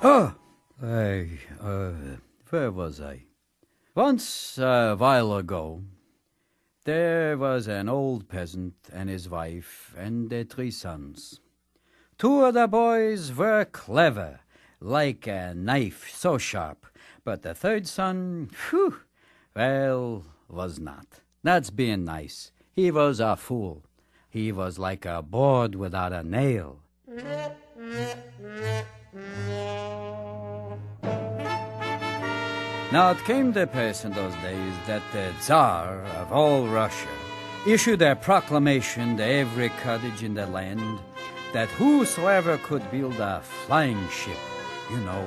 Oh, where was I? Once, a while ago, there was an old peasant and his wife and their 3 sons. 2 of the boys were clever, like a knife so sharp, but the 3rd son, was not. That's being nice. He was a fool. He was like a board without a nail. Now it came to pass in those days that the Tsar of all Russia issued a proclamation to every cottage in the land that whosoever could build a flying ship,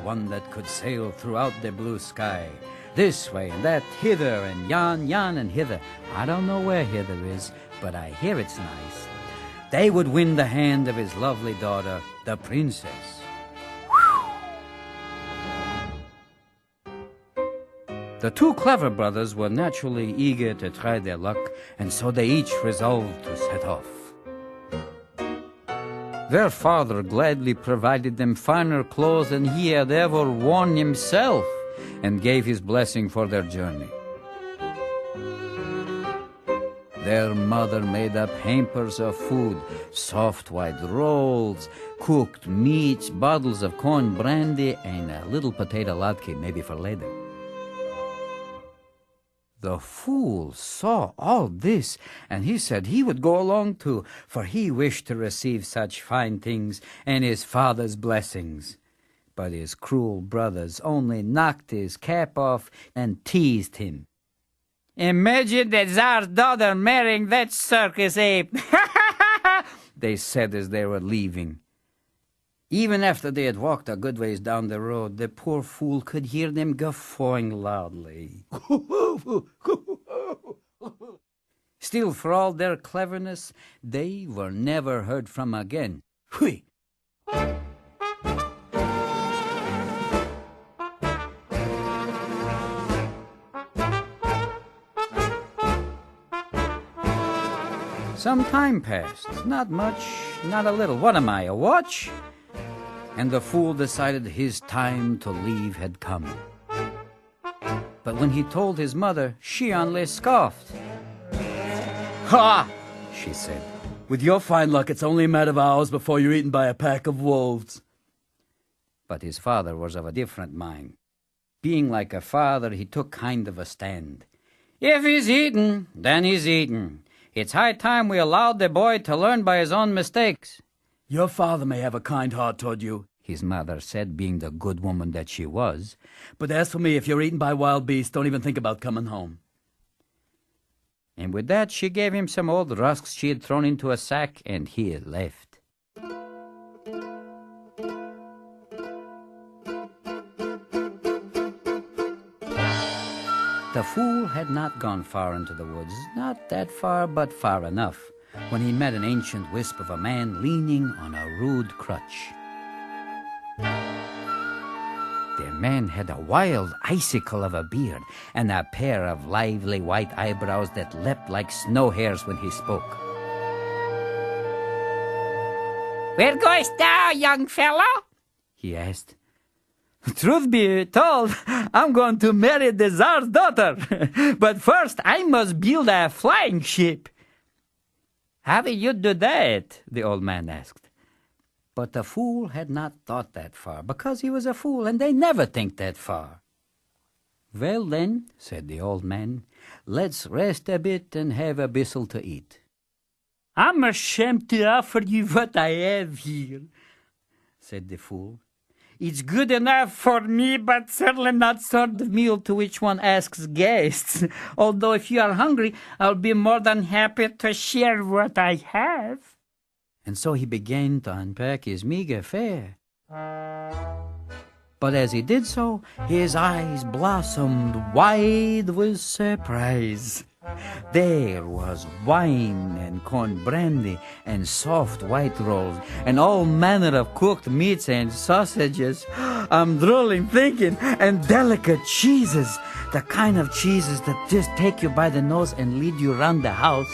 one that could sail throughout the blue sky, this way and that, hither and yon and hither. I don't know where hither is, but I hear it's nice. They would win the hand of his lovely daughter, the princess. The 2 clever brothers were naturally eager to try their luck, and so they each resolved to set off. Their father gladly provided them finer clothes than he had ever worn himself, and gave his blessing for their journey. Their mother made up hampers of food, soft white rolls, cooked meats, bottles of corn brandy, and a little potato latke, maybe for later. The fool saw all this, and he said he would go along too, for he wished to receive such fine things and his father's blessings. But his cruel brothers only knocked his cap off and teased him. "Imagine the Tsar's daughter marrying that circus ape," they said as they were leaving. Even after they had walked a good ways down the road, the poor fool could hear them guffawing loudly. Still, for all their cleverness, they were never heard from again. Hui! Some time passed. Not much, not a little. What am I, a watch? And the fool decided his time to leave had come. But when he told his mother, she only scoffed. "Ha!" she said. "With your fine luck, it's only a matter of hours before you're eaten by a pack of wolves." But his father was of a different mind. Being like a father, he took kind of a stand. "If he's eaten, then he's eaten. It's high time we allowed the boy to learn by his own mistakes." "Your father may have a kind heart toward you," his mother said, being the good woman that she was. "But as for me, if you're eaten by wild beasts, don't even think about coming home." And with that, she gave him some old rusks she had thrown into a sack, and he left. The fool had not gone far into the woods, not that far, but far enough, when he met an ancient wisp of a man leaning on a rude crutch. The man had a wild icicle of a beard and a pair of lively white eyebrows that leapt like snow hairs when he spoke. "Where goest thou, young fellow?" he asked. "Truth be told, I'm going to marry the Tsar's daughter, but first I must build a flying ship." "How will you do that?" the old man asked. But the fool had not thought that far, because he was a fool, and they never think that far. "Well then," said the old man, "let's rest a bit and have a bissel to eat." "I'm ashamed to offer you what I have here," said the fool. "It's good enough for me, but certainly not sort of meal to which one asks guests. Although if you are hungry, I'll be more than happy to share what I have." And so he began to unpack his meager fare. But as he did so, his eyes blossomed wide with surprise. There was wine and corn brandy and soft white rolls and all manner of cooked meats and sausages. I'm drooling thinking, and delicate cheeses, the kind of cheeses that just take you by the nose and lead you round the house.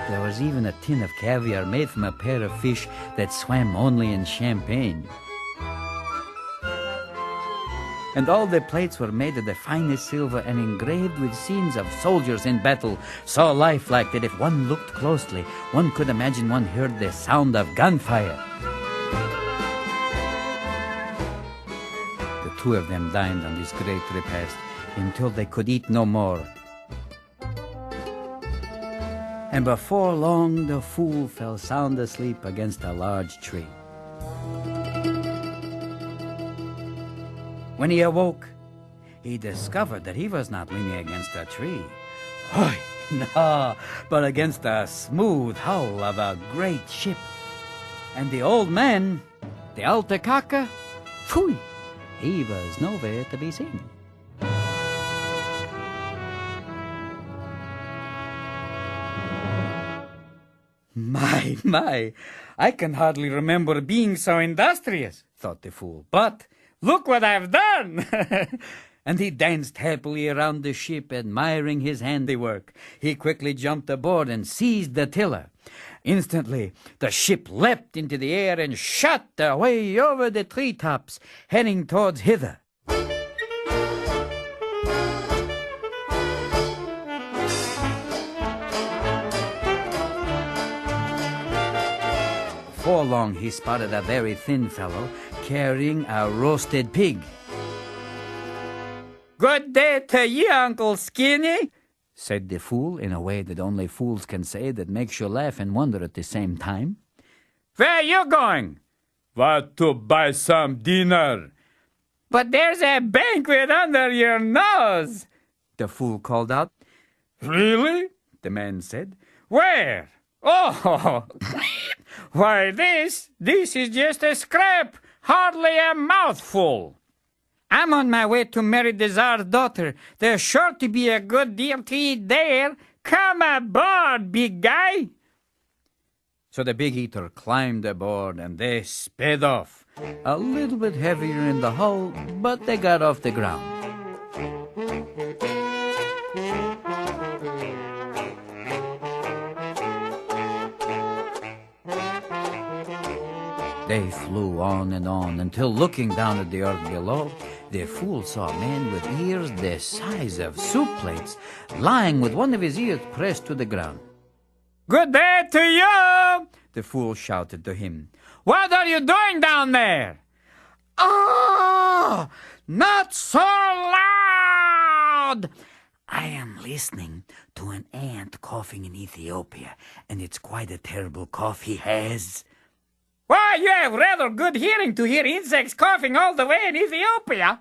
There was even a tin of caviar made from a pair of fish that swam only in champagne. and all the plates were made of the finest silver and engraved with scenes of soldiers in battle, so lifelike that if one looked closely, one could imagine one heard the sound of gunfire. The two of them dined on this great repast until they could eat no more. And before long the fool fell sound asleep against a large tree. When he awoke, he discovered that he was not leaning against a tree. Oh, no, but against the smooth hull of a great ship. And the old man, the alte Kaka, pfui, he was nowhere to be seen. My, I can hardly remember being so industrious, thought the fool. But look what I've done! And he danced happily around the ship, admiring his handiwork. He quickly jumped aboard and seized the tiller. Instantly, the ship leapt into the air and shot away over the treetops, heading towards hither. Before long, he spotted a very thin fellow carrying a roasted pig. "Good day to you, Uncle Skinny," said the fool in a way that only fools can say, that makes you laugh and wonder at the same time. "Where you going?" "Want to buy some dinner." "But there's a banquet under your nose," the fool called out. "Really?" the man said. "Where?" "Oh, why this is just a scrap, hardly a mouthful. I'm on my way to marry the Tsar's daughter. There's sure to be a good deal to eat there. Come aboard, big guy." So the big eater climbed aboard and they sped off, a little bit heavier in the hull, but they got off the ground. They flew on and on until, looking down at the earth below, the fool saw a man with ears the size of soup plates, lying with one of his ears pressed to the ground. "Good day to you," the fool shouted to him. "What are you doing down there?" "Oh, not so loud! I am listening to an ant coughing in Ethiopia, and it's quite a terrible cough he has." "Why, you have rather good hearing to hear insects coughing all the way in Ethiopia."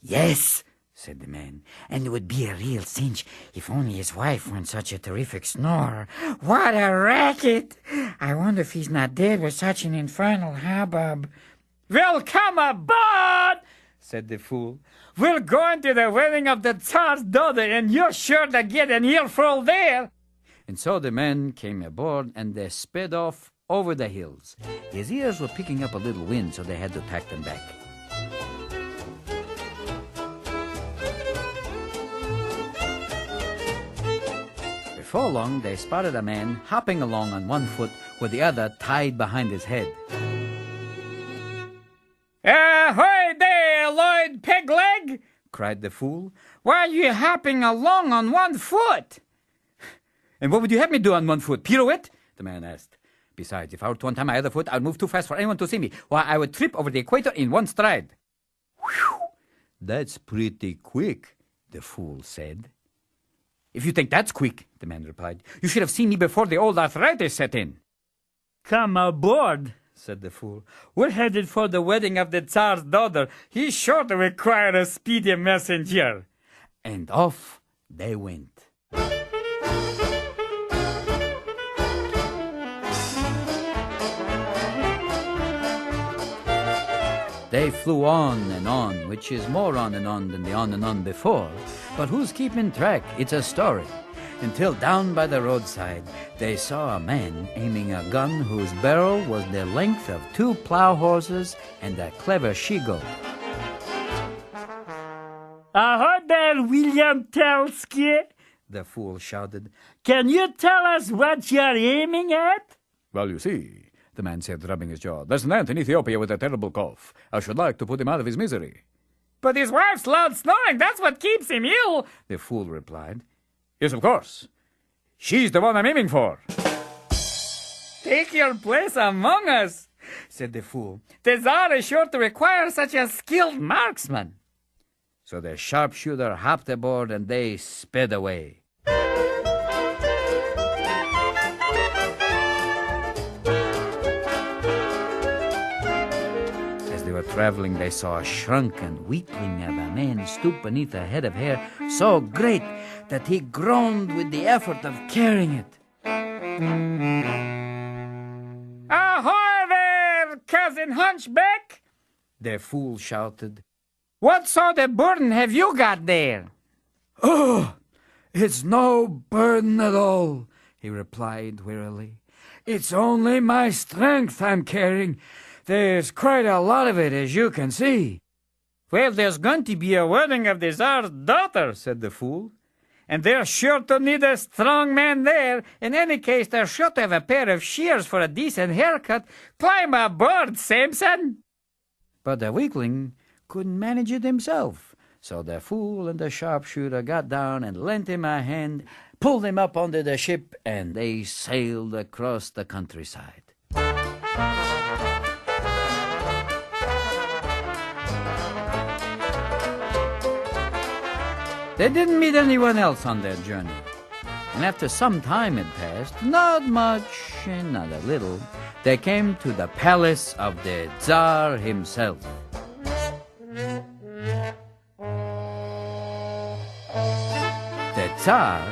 "Yes," said the man, "and it would be a real cinch if only his wife weren't such a terrific snorer. What a racket! I wonder if he's not dead with such an infernal hubbub." "Well, come aboard," said the fool. "We're going to the wedding of the Tsar's daughter, and you're sure to get an earful there." And so the man came aboard, and they sped off over the hills. His ears were picking up a little wind, so they had to tack them back. Before long, they spotted a man hopping along on one foot with the other tied behind his head. "Ahoy there, Lloyd Pegleg!" cried the fool. "Why are you hopping along on one foot?" "And what would you have me do on one foot? Pirouette?" the man asked. "Besides, if I were to untie my other foot, I'd move too fast for anyone to see me. Why, I would trip over the equator in one stride." "Whew! That's pretty quick," the fool said. "If you think that's quick," the man replied, "you should have seen me before the old arthritis set in." "Come aboard," said the fool. "We're headed for the wedding of the Tsar's daughter. He's sure to require a speedy messenger." And off they went. They flew on, which is more on and on than the on and on before. But who's keeping track? It's a story. Until down by the roadside, they saw a man aiming a gun whose barrel was the length of 2 plow horses and a clever she-goat. "Ahoy there, William Telsky!" the fool shouted. "Can you tell us what you're aiming at?" "Well, you see," the man said, rubbing his jaw, "there's an ant in Ethiopia with a terrible cough. I should like to put him out of his misery." But his wife's loud snoring, that's what keeps him ill, the fool replied. Yes, of course. She's the one I'm aiming for. Take your place among us, said the fool. The Tsar is sure to require such a skilled marksman. So the sharpshooter hopped aboard and they sped away. As they were traveling, they saw a shrunken weakling of a man stoop beneath a head of hair so great that he groaned with the effort of carrying it. Ahoy there, cousin Hunchback! The fool shouted. What sort of burden have you got there? Oh, it's no burden at all, he replied wearily. It's only my strength I'm carrying. There's quite a lot of it, as you can see. Well, there's going to be a wedding of the Tsar's daughter, said the fool. And they're sure to need a strong man there. In any case, they're sure to have a pair of shears for a decent haircut. Climb aboard, Samson! But the weakling couldn't manage it himself. So the fool and the sharpshooter got down and lent him a hand, pulled him up onto the ship, and they sailed across the countryside. They didn't meet anyone else on their journey. And after some time had passed, not much and not a little, they came to the palace of the Tsar himself. The Tsar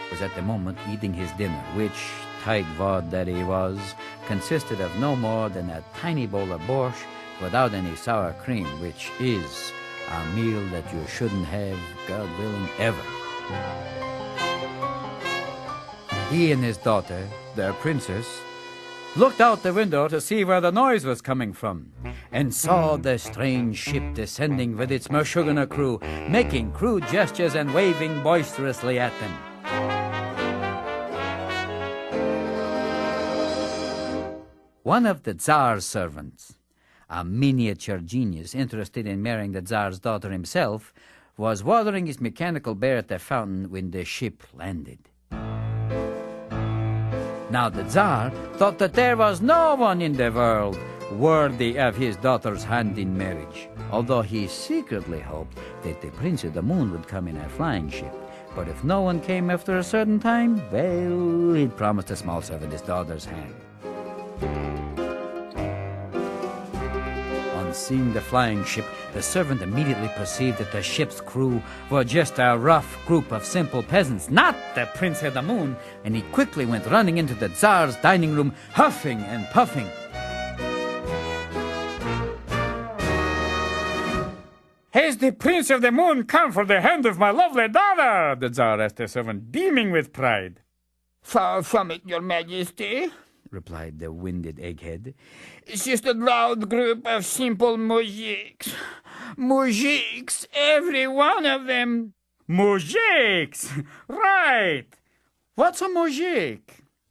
was at the moment eating his dinner, which, tightwad that he was, consisted of no more than a tiny bowl of borscht without any sour cream, which is a meal that you shouldn't have, God willing, ever. He and his daughter, their princess, looked out the window to see where the noise was coming from, and saw the strange ship descending with its Meshuggah crew, making crude gestures and waving boisterously at them. One of the Tsar's servants, a miniature genius interested in marrying the Tsar's daughter himself, was watering his mechanical bear at the fountain when the ship landed. Now the Tsar thought that there was no one in the world worthy of his daughter's hand in marriage, although he secretly hoped that the Prince of the Moon would come in a flying ship. But if no one came after a certain time, well, he'd promised the small servant his daughter's hand. On seeing the flying ship, the servant immediately perceived that the ship's crew were just a rough group of simple peasants, not the Prince of the Moon, and he quickly went running into the Tsar's dining room, huffing and puffing. Has the Prince of the Moon come for the hand of my lovely daughter? The Tsar asked the servant, beaming with pride. Far from it, your majesty, replied the winded egghead. It's just a loud group of simple moujiks. Moujiks, every one of them. Moujiks! Right! What's a moujik?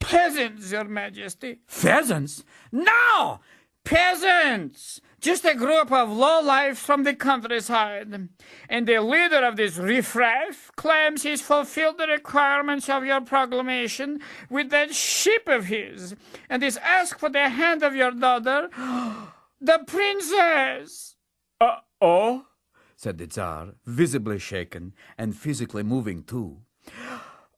Peasants, your majesty. Pheasants? No! Peasants! Just a group of lowlifes from the countryside. And the leader of this riffraff claims he's fulfilled the requirements of your proclamation with that ship of his, and is asked for the hand of your daughter, the princess. Oh? Said the Tsar, visibly shaken and physically moving too.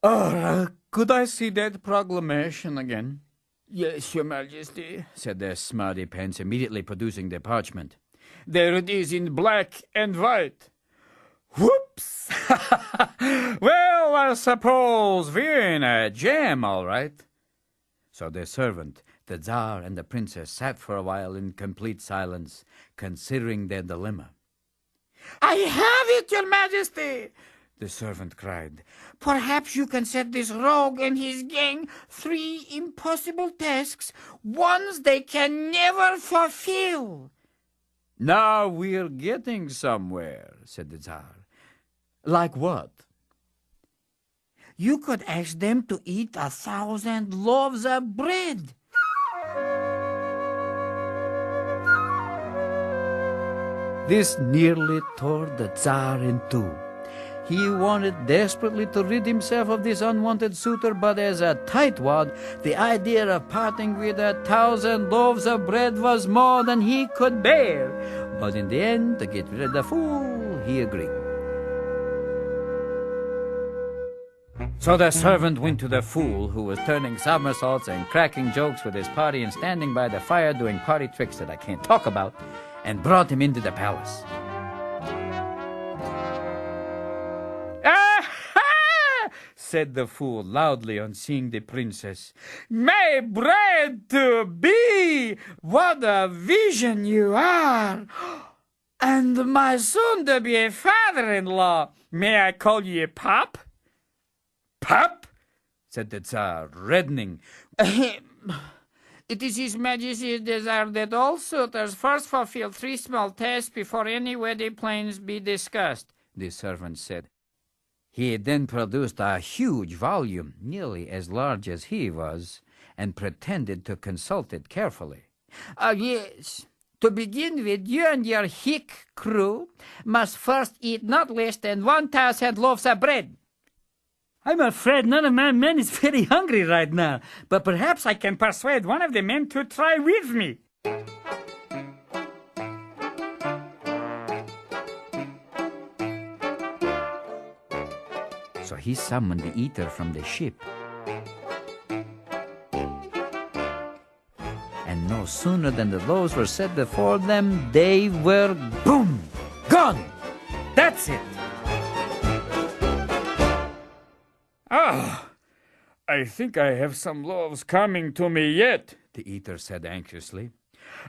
Could I see that proclamation again? Yes, your majesty, said the smarty pants, immediately producing the parchment. There it is in black and white. Whoops! Well, I suppose we're in a jam, all right. So the servant, the Tsar, and the princess sat for a while in complete silence, considering their dilemma. I have it, your majesty, the servant cried. Perhaps you can set this rogue and his gang 3 impossible tasks, ones they can never fulfill. Now we're getting somewhere, said the Tsar. Like what? You could ask them to eat 1,000 loaves of bread. This nearly tore the Tsar in two. He wanted desperately to rid himself of this unwanted suitor, but as a tightwad, the idea of parting with 1,000 loaves of bread was more than he could bear. But in the end, to get rid of the fool, he agreed. So the servant went to the fool, who was turning somersaults and cracking jokes with his party and standing by the fire doing party tricks that I can't talk about, and brought him into the palace. Said the fool loudly on seeing the princess. "My bride to be! What a vision you are! And my soon-to-be father-in-law! May I call you Pop?" "Pop?" said the Tsar, reddening. "It is His Majesty's desire that all suitors first fulfill 3 small tests before any wedding plans be discussed," the servant said. He then produced a huge volume, nearly as large as he was, and pretended to consult it carefully. Yes. To begin with, you and your hick crew must first eat not less than 1,000 loaves of bread." I'm afraid none of my men is very hungry right now, but perhaps I can persuade one of the men to try with me. So he summoned the eater from the ship. And no sooner than the loaves were set before them, they were, boom, gone. That's it. "Ah, I think I have some loaves coming to me yet," the eater said anxiously.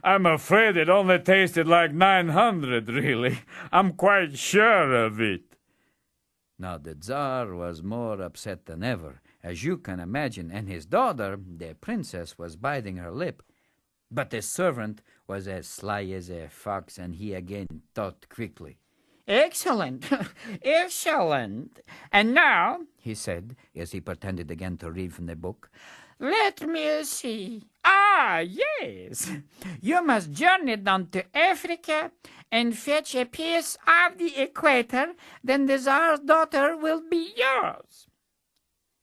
"I'm afraid it only tasted like 900, really. I'm quite sure of it." Now the Tsar was more upset than ever, as you can imagine, and his daughter, the princess, was biting her lip. But the servant was as sly as a fox, and he again thought quickly. "Excellent, excellent. And now," he said, as he pretended again to read from the book, "let me see. Ah, yes. You must journey down to Africa and fetch a piece of the equator, then the Tsar's daughter will be yours."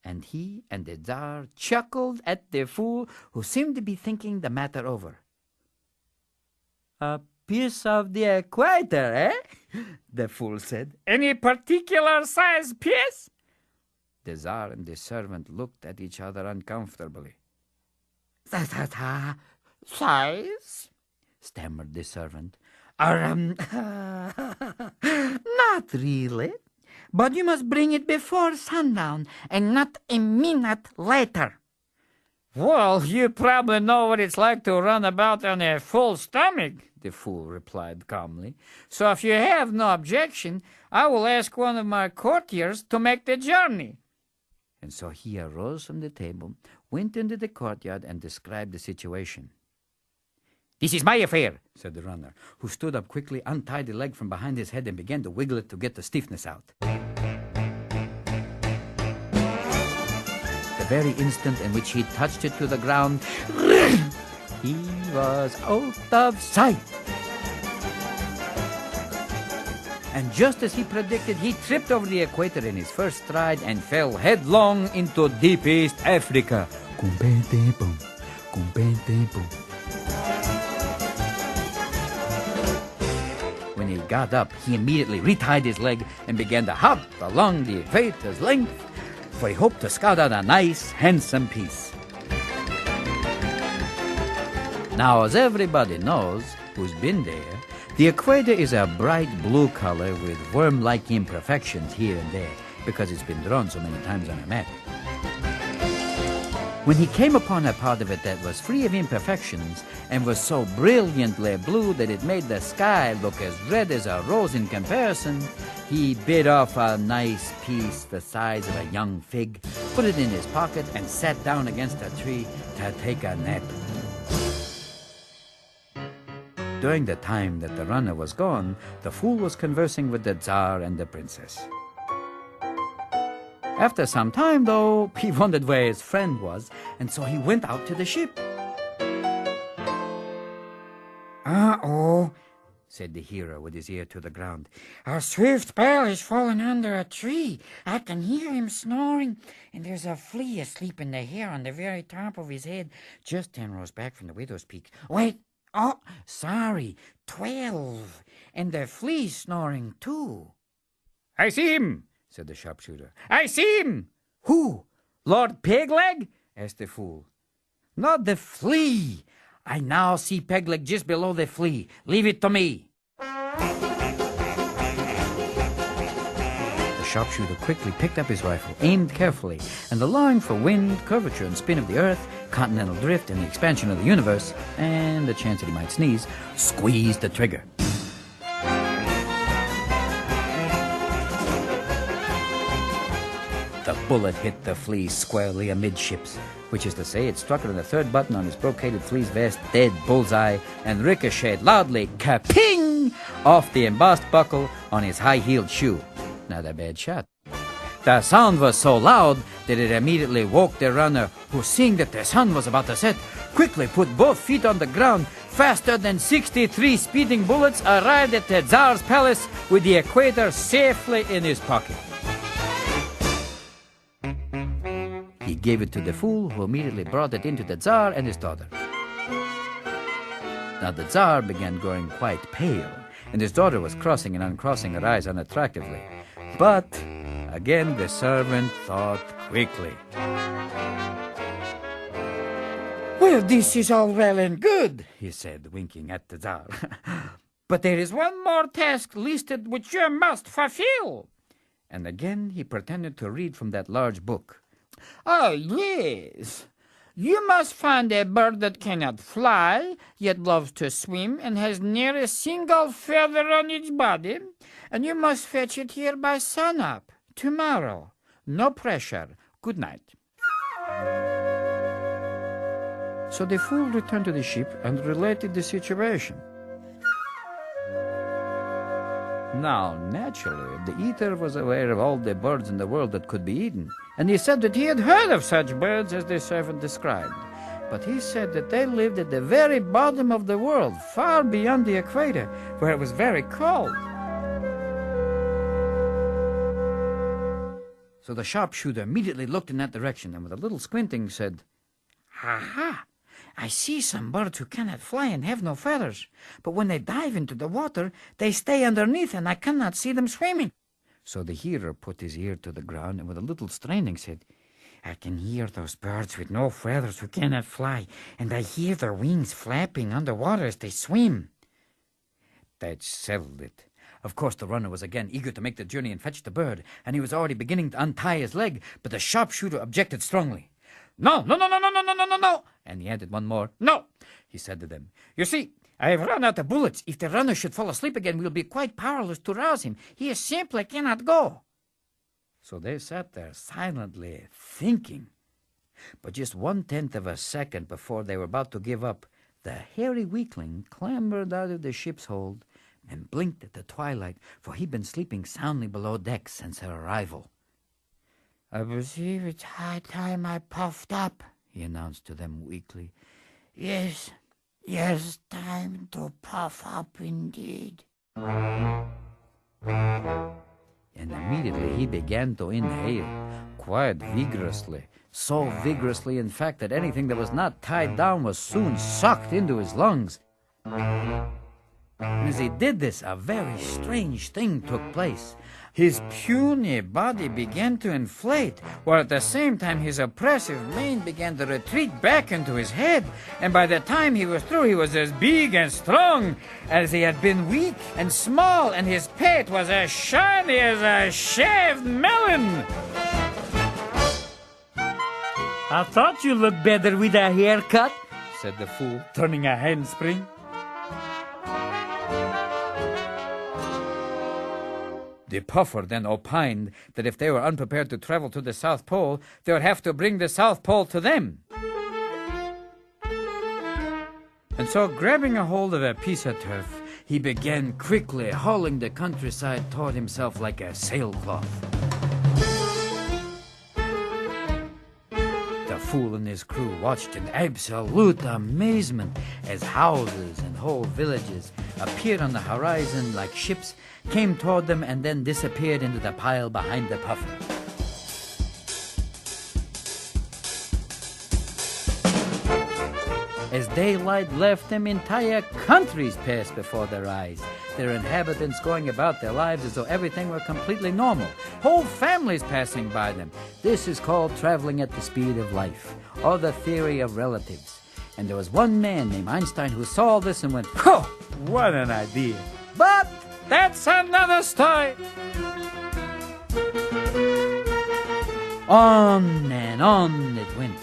And he and the Tsar chuckled at the fool, who seemed to be thinking the matter over. "A piece of the equator, eh?" the fool said. "Any particular size piece?" The Tsar and the servant looked at each other uncomfortably. "Size?" stammered the servant. Not really. But you must bring it before sundown, and not a minute later." "Well, you probably know what it's like to run about on a full stomach," the fool replied calmly. "So if you have no objection, I will ask one of my courtiers to make the journey." And so he arose from the table, went into the courtyard, and described the situation. "This is my affair," said the runner, who stood up quickly, untied the leg from behind his head, and began to wiggle it to get the stiffness out. The very instant in which he touched it to the ground, he was out of sight. And just as he predicted, he tripped over the equator in his first stride and fell headlong into deep East Africa. When he got up, he immediately retied his leg and began to hop along the equator's length, for he hoped to scout out a nice, handsome piece. Now, as everybody knows who's been there, the equator is a bright blue color with worm-like imperfections here and there, because it's been drawn so many times on a map. When he came upon a part of it that was free of imperfections and was so brilliantly blue that it made the sky look as red as a rose in comparison, he bit off a nice piece the size of a young fig, put it in his pocket, and sat down against a tree to take a nap. During the time that the runner was gone, the fool was conversing with the Tsar and the princess. After some time, though, he wondered where his friend was, and so he went out to the ship. Uh-oh. said the hero with his ear to the ground. "A swift bear is fallen under a tree. I can hear him snoring, and there's a flea asleep in the hair on the very top of his head, just 10 rows back from the widow's peak. Wait, oh, sorry, 12, and the flea's snoring too." "I see him," said the sharpshooter. "I see him." "Who? "Lord Pegleg?" asked the fool. "Not the flea. I now see Pegleg just below the flea. Leave it to me." The sharpshooter quickly picked up his rifle, aimed carefully, and allowing for wind, curvature, and spin of the earth, continental drift, and the expansion of the universe, and the chance that he might sneeze, squeezed the trigger. The bullet hit the flea squarely amidships, which is to say it struck it on the third button on his brocaded flea's vest, dead bullseye, and ricocheted loudly, ka-ping, off the embossed buckle on his high-heeled shoe. Not a bad shot. The sound was so loud that it immediately woke the runner, who, seeing that the sun was about to set, quickly put both feet on the ground. Faster than 63 speeding bullets, arrived at the Tsar's palace with the equator safely in his pocket. He gave it to the fool, who immediately brought it into the Tsar and his daughter. Now the Tsar began growing quite pale, and his daughter was crossing and uncrossing her eyes unattractively. But again the servant thought quickly. "Well, this is all well and good," he said, winking at the Tsar. "but there is one more task listed which you must fulfill." And again he pretended to read from that large book. "Oh, yes. You must find a bird that cannot fly, yet loves to swim, and has near a single feather on its body, and you must fetch it here by sunup tomorrow. No pressure. Good night." So the fool returned to the ship and related the situation. Now, naturally, the eater was aware of all the birds in the world that could be eaten, and he said that he had heard of such birds as the servant described. But he said that they lived at the very bottom of the world, far beyond the equator, where it was very cold. So the sharpshooter immediately looked in that direction, and with a little squinting said, "Aha! I see some birds who cannot fly and have no feathers, but when they dive into the water, they stay underneath, and I cannot see them swimming." So the hero put his ear to the ground, and with a little straining said, "I can hear those birds with no feathers who cannot fly, and I hear their wings flapping underwater as they swim." That settled it. Of course, the runner was again eager to make the journey and fetch the bird, and he was already beginning to untie his leg, but the sharpshooter objected strongly. "No, no, no, no, no, no, no, no, no, no!" And he added one more. "No," he said to them. "You see, I have run out of bullets. If the runner should fall asleep again, we'll be quite powerless to rouse him. He simply cannot go." So they sat there silently thinking. But just 1/10 of a second before they were about to give up, the hairy weakling clambered out of the ship's hold and blinked at the twilight, for he'd been sleeping soundly below deck since her arrival. "I perceive it's high time I puffed up," he announced to them weakly. Yes, time to puff up indeed." And immediately he began to inhale, quite vigorously. So vigorously, in fact, that anything that was not tied down was soon sucked into his lungs. And as he did this, a very strange thing took place. His puny body began to inflate, while at the same time his oppressive mane began to retreat back into his head, and by the time he was through, he was as big and strong as he had been weak and small, and his pate was as shiny as a shaved melon. "I thought you looked better with a haircut," said the fool, turning a handspring. The puffer then opined that if they were unprepared to travel to the South Pole, they would have to bring the South Pole to them. And so, grabbing a hold of a piece of turf, he began quickly hauling the countryside toward himself like a sailcloth. The fool and his crew watched in absolute amazement as houses and whole villages appeared on the horizon like ships, came toward them, and then disappeared into the pile behind the puffer. As daylight left them, entire countries passed before their eyes, their inhabitants going about their lives as though everything were completely normal, whole families passing by them. This is called traveling at the speed of life, or the theory of relatives. And there was one man named Einstein who saw this and went, "Whew, what an idea." But That's another story. on and on it went.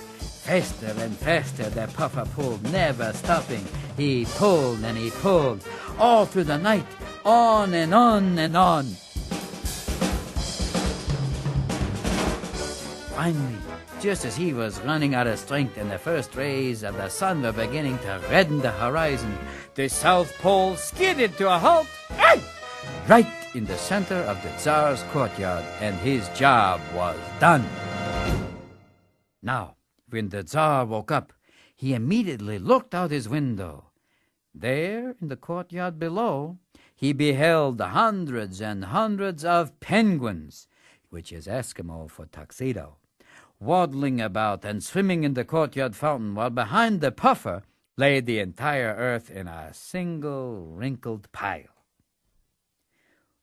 Faster and faster the puffer pulled, never stopping. He pulled and he pulled, all through the night, on and on and on. Finally, just as he was running out of strength and the first rays of the sun were beginning to redden the horizon, The South Pole skidded to a halt. hey, right in the center of the Tsar's courtyard, and his job was done. Now, when the Tsar woke up, he immediately looked out his window. There, in the courtyard below, he beheld hundreds and hundreds of penguins, which is Eskimo for tuxedo, waddling about and swimming in the courtyard fountain, while behind the puffer lay the entire earth in a single wrinkled pile.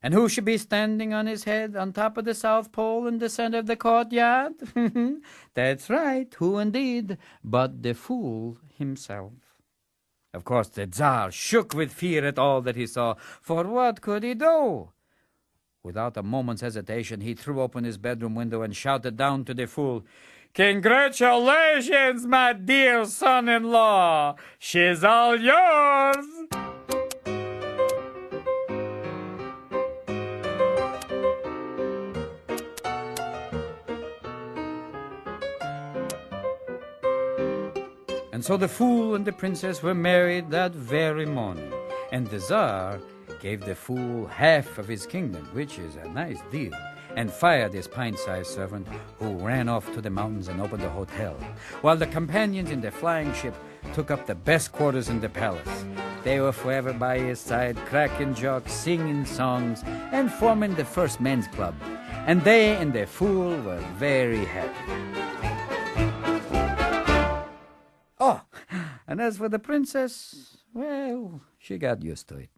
And who should be standing on his head on top of the South Pole in the center of the courtyard? That's right, who indeed but the fool himself. Of course, the Tsar shook with fear at all that he saw, for what could he do? Without a moment's hesitation, he threw open his bedroom window and shouted down to the fool, Congratulations, my dear son-in-law. She's all yours. And so the fool and the princess were married that very morning, and the Tsar gave the fool half of his kingdom, which is a nice deal, and fired his pint-sized servant, who ran off to the mountains and opened a hotel, while the companions in the flying ship took up the best quarters in the palace. They were forever by his side, cracking jokes, singing songs, and forming the first men's club. And they and the fool were very happy. Oh, and as for the princess, well, she got used to it.